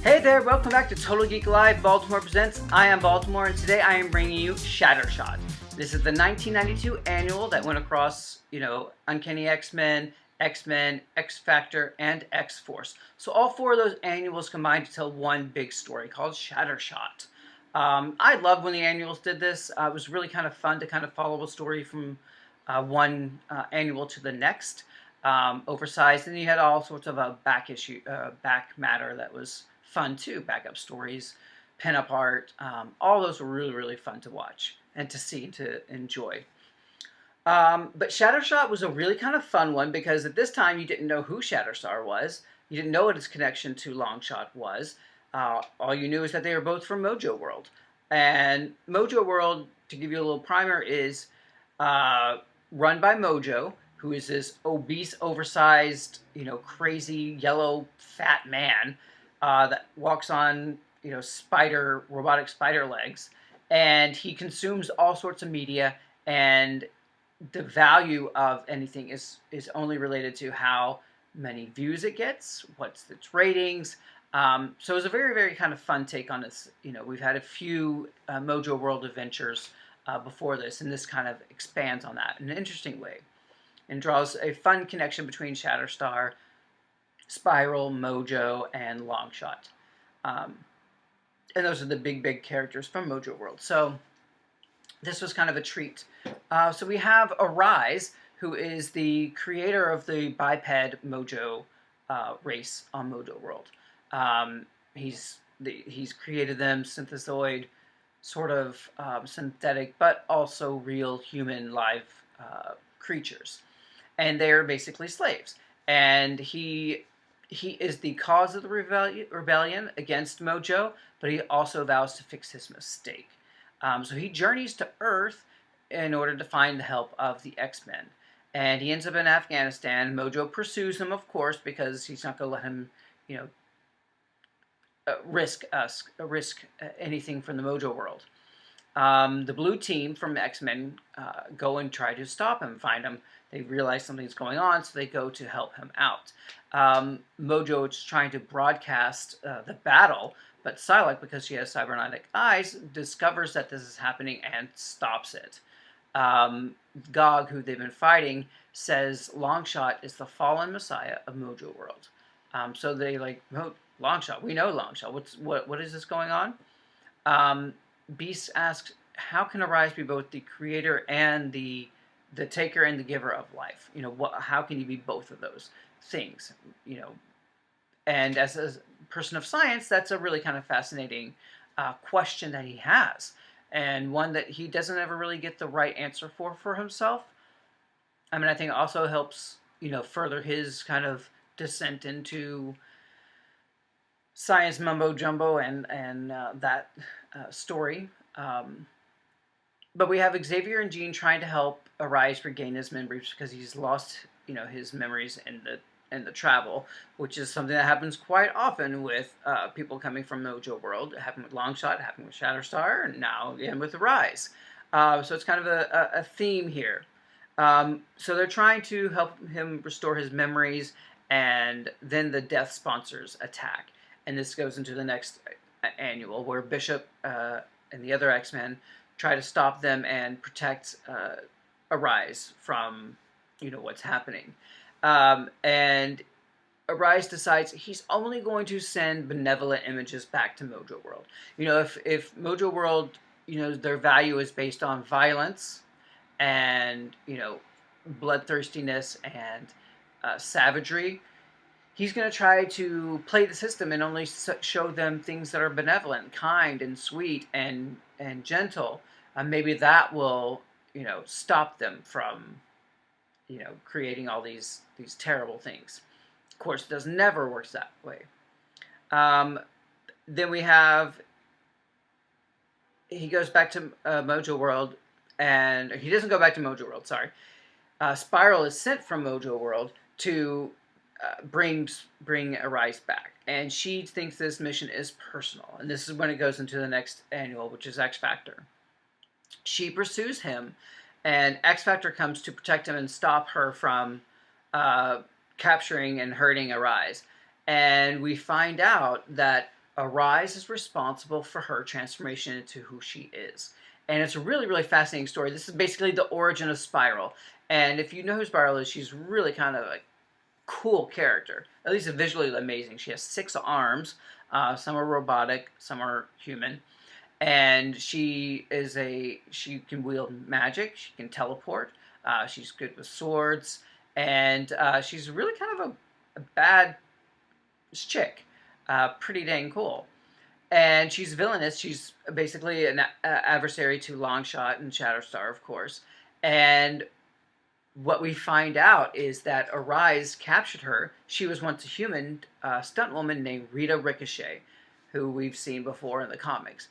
Hey there, welcome back to Total Geek Live Baltimore Presents. I am Baltimore, and today I am bringing you Shattershot. This is the 1992 annual that went across, Uncanny X-Men, X-Men, X-Factor, and X-Force. So all four of those annuals combined to tell one big story called Shattershot. I loved when the annuals did this. It was really kind of fun to kind of follow a story from one annual to the next. Oversized, and you had all sorts of back matter that was fun too, backup stories, pinup art. All those were really, really fun to watch and to see and to enjoy. But Shattershot was a really kind of fun one because at this time you didn't know who Shatterstar was. You didn't know what his connection to Longshot was. All you knew is that they were both from Mojo World. And Mojo World, to give you a little primer, is run by Mojo, who is this obese, oversized, crazy, yellow, fat man that walks on, robotic spider legs. And he consumes all sorts of media, and the value of anything is only related to how many views it gets, what's its ratings. So it was a very, very kind of fun take on this. We've had a few Mojo World adventures before this, and this kind of expands on that in an interesting way and draws a fun connection between Shatterstar, Spiral, Mojo, and Longshot. And those are the big characters from Mojo World. So this was kind of a treat. So we have Arise, who is the creator of the biped Mojo race on Mojo World. He's created them synthezoid, sort of synthetic, but also real human live creatures. And they're basically slaves. And he is the cause of the rebellion against Mojo, but he also vows to fix his mistake. So he journeys to Earth in order to find the help of the X-Men. And he ends up in Afghanistan. Mojo pursues him, of course, because he's not going to let him, risk anything from the Mojo World. The blue team from X-Men go and try to stop him, find him. They realize something's going on, so they go to help him out. Mojo is trying to broadcast the battle, but Psylocke, because she has cybernetic eyes, discovers that this is happening and stops it. Gog, who they've been fighting, says Longshot is the fallen messiah of Mojo World. So they Longshot, we know Longshot. What is this going on? Beast asks, how can Arise be both the creator and the taker and the giver of life? How can you be both of those things? And as a person of science, that's a really kind of fascinating question that he has, and one that he doesn't ever really get the right answer for himself. I mean, I think it also helps, further his kind of descent into science mumbo jumbo and that story. But we have Xavier and Jean trying to help Arise regain his memories because he's lost, his memories in the travel, which is something that happens quite often with people coming from Mojo World. It happened with Longshot, it happened with Shatterstar, and now again with Arise. So it's kind of a theme here. So they're trying to help him restore his memories, and then the Death Sponsors attack. And this goes into the next annual, where Bishop and the other X-Men try to stop them and protect Arise from, what's happening. And Arise decides he's only going to send benevolent images back to Mojo World. If Mojo World, their value is based on violence and, bloodthirstiness and savagery, he's going to try to play the system and only show them things that are benevolent, kind, and sweet, and gentle. Maybe that will, stop them from, creating all these terrible things. Of course, it never works that way. Then we have, he goes back to Mojo World, and he doesn't go back to Mojo World, sorry. Spiral is sent from Mojo World to bring Arise back, and she thinks this mission is personal, and this is when it goes into the next annual, which is X-Factor. She pursues him, and X-Factor comes to protect him and stop her from capturing and hurting Arise. And we find out that Arise is responsible for her transformation into who she is. And it's a really, really fascinating story. This is basically the origin of Spiral. And if you know who Spiral is, she's really kind of a cool character. At least visually amazing. She has 6 arms. Some are robotic, some are human. And she can wield magic. She can teleport. She's good with swords. And she's really kind of a bad chick. Pretty dang cool. And she's villainous. She's basically an adversary to Longshot and Shatterstar, of course. And what we find out is that Arise captured her. She was once a human stunt woman named Rita Ricochet, who we've seen before in the comics.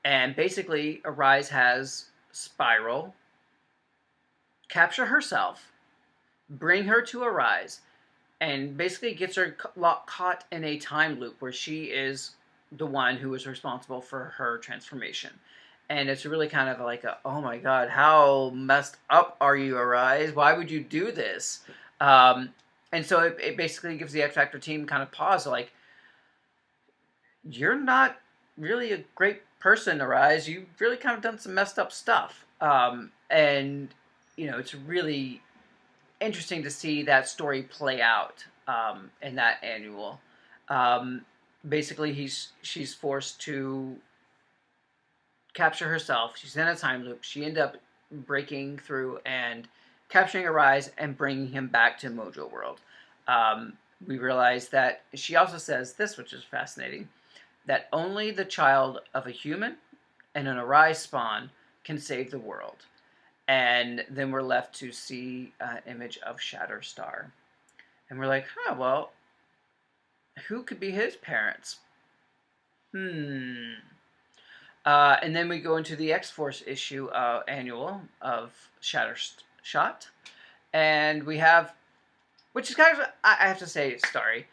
And basically, Arise has Spiral capture herself, bring her to Arise, and basically gets her caught in a time loop where she is the one who is responsible for her transformation. And it's really kind of like oh my god, how messed up are you, Arise? Why would you do this? And so it basically gives the X Factor team kind of pause, like, you're not really a great person, Arise. You've really kind of done some messed up stuff. And, it's really interesting to see that story play out in that annual. Basically, she's forced to capture herself. She's in a time loop. She ended up breaking through and capturing Arise and bringing him back to Mojo World. We realize that she also says this, which is fascinating, that only the child of a human and an Arise spawn can save the world. And then we're left to see an image of Shatterstar. And we're like, well, who could be his parents? And then we go into the XForce issue annual of Shattershot. And we have, which is kind of, I have to say, starry.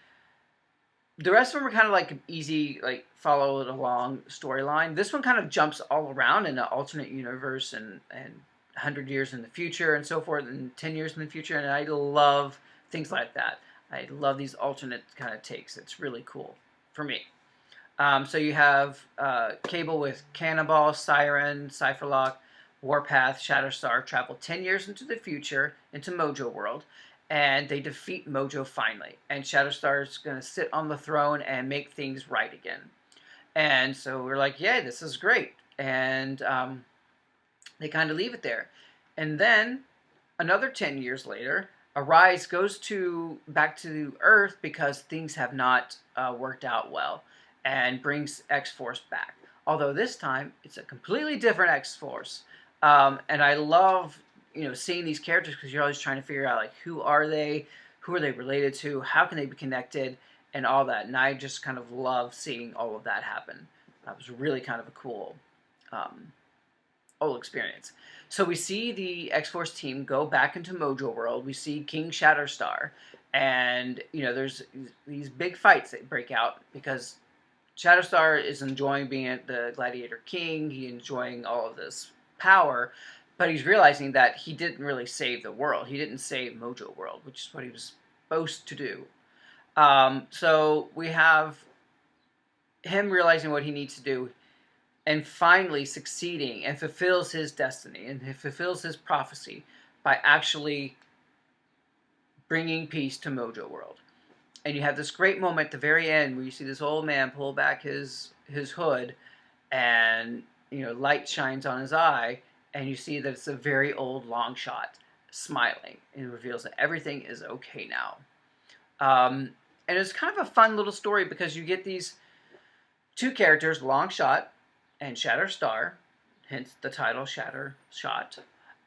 The rest of them are kind of like easy, like follow it along storyline. This one kind of jumps all around in an alternate universe and 100 years in the future and so forth, and 10 years in the future. And I love things like that. I love these alternate kind of takes. It's really cool for me. So you have Cable with Cannonball, Siren, Cypherlock, Warpath, Shatterstar travel 10 years into the future, into Mojo World, and they defeat Mojo finally. And Shatterstar is going to sit on the throne and make things right again. And so we're like, yeah, this is great. And they kind of leave it there. And then, another 10 years later, Arise goes back to Earth because things have not worked out well, and brings X-Force back. Although this time, it's a completely different X-Force. And I love, seeing these characters because you're always trying to figure out, like, who are they related to, how can they be connected, and all that. And I just kind of love seeing all of that happen. That was really kind of a cool experience. So we see the X-Force team go back into Mojo World. We see King Shatterstar. And, there's these big fights that break out because Shatterstar is enjoying being the Gladiator King. He's enjoying all of this power, but he's realizing that he didn't really save the world. He didn't save Mojo World, which is what he was supposed to do. So we have him realizing what he needs to do and finally succeeding, and fulfills his destiny and he fulfills his prophecy by actually bringing peace to Mojo World. And you have this great moment at the very end where you see this old man pull back his hood, and light shines on his eye, and you see that it's a very old Longshot smiling, and it reveals that everything is okay now. And it's kind of a fun little story because you get these two characters, Longshot and Shatterstar, hence the title Shattershot.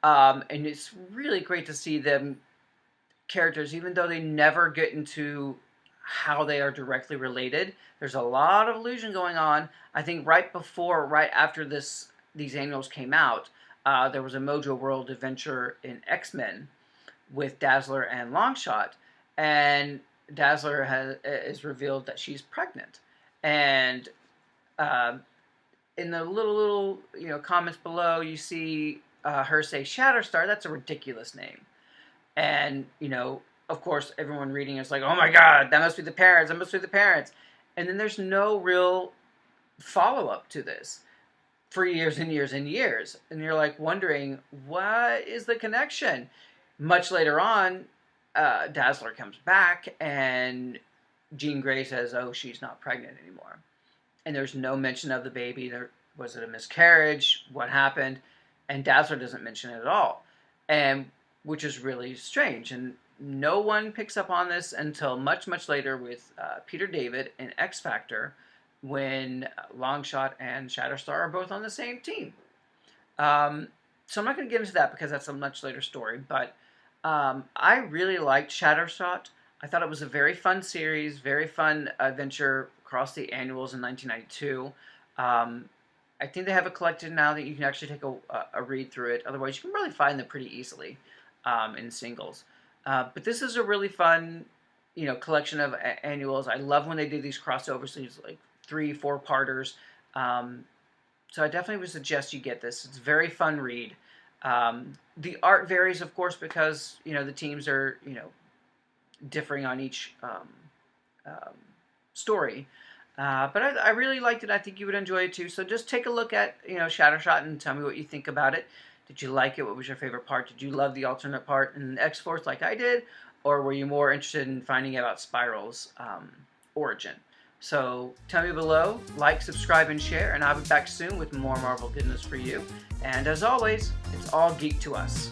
And it's really great to see them characters, even though they never get into how they are directly related. There's a lot of illusion going on. I think right after these annuals came out, there was a Mojo World adventure in X-Men with Dazzler and Longshot, and Dazzler is revealed that she's pregnant. And in the little comments below, you see her say Shatterstar. That's a ridiculous name. And of course, everyone reading is like, oh my god, that must be the parents. That must be the parents. And then there's no real follow-up to this for years and years and years. And you're like wondering, what is the connection? Much later on, Dazzler comes back and Jean Grey says, oh, she's not pregnant anymore. And there's no mention of the baby. Was it a miscarriage? What happened? And Dazzler doesn't mention it at all. And which is really strange. And no one picks up on this until much, much later with Peter David in X Factor, when Longshot and Shatterstar are both on the same team. So I'm not going to get into that because that's a much later story, but I really liked Shattershot. I thought it was a very fun series, very fun adventure across the annuals in 1992. I think they have it collected now that you can actually take a read through it. Otherwise, you can really find them pretty easily in singles. But this is a really fun, collection of annuals. I love when they do these crossovers, these like 3-4 parters. So I definitely would suggest you get this. It's a very fun read. The art varies, of course, because the teams are differing on each story. But I really liked it. I think you would enjoy it too. So just take a look at Shattershot and tell me what you think about it. Did you like it? What was your favorite part? Did you love the alternate part in XForce like I did, or were you more interested in finding out about Spiral's origin? So tell me below, like, subscribe, and share, and I'll be back soon with more Marvel goodness for you. And as always, it's all geek to us.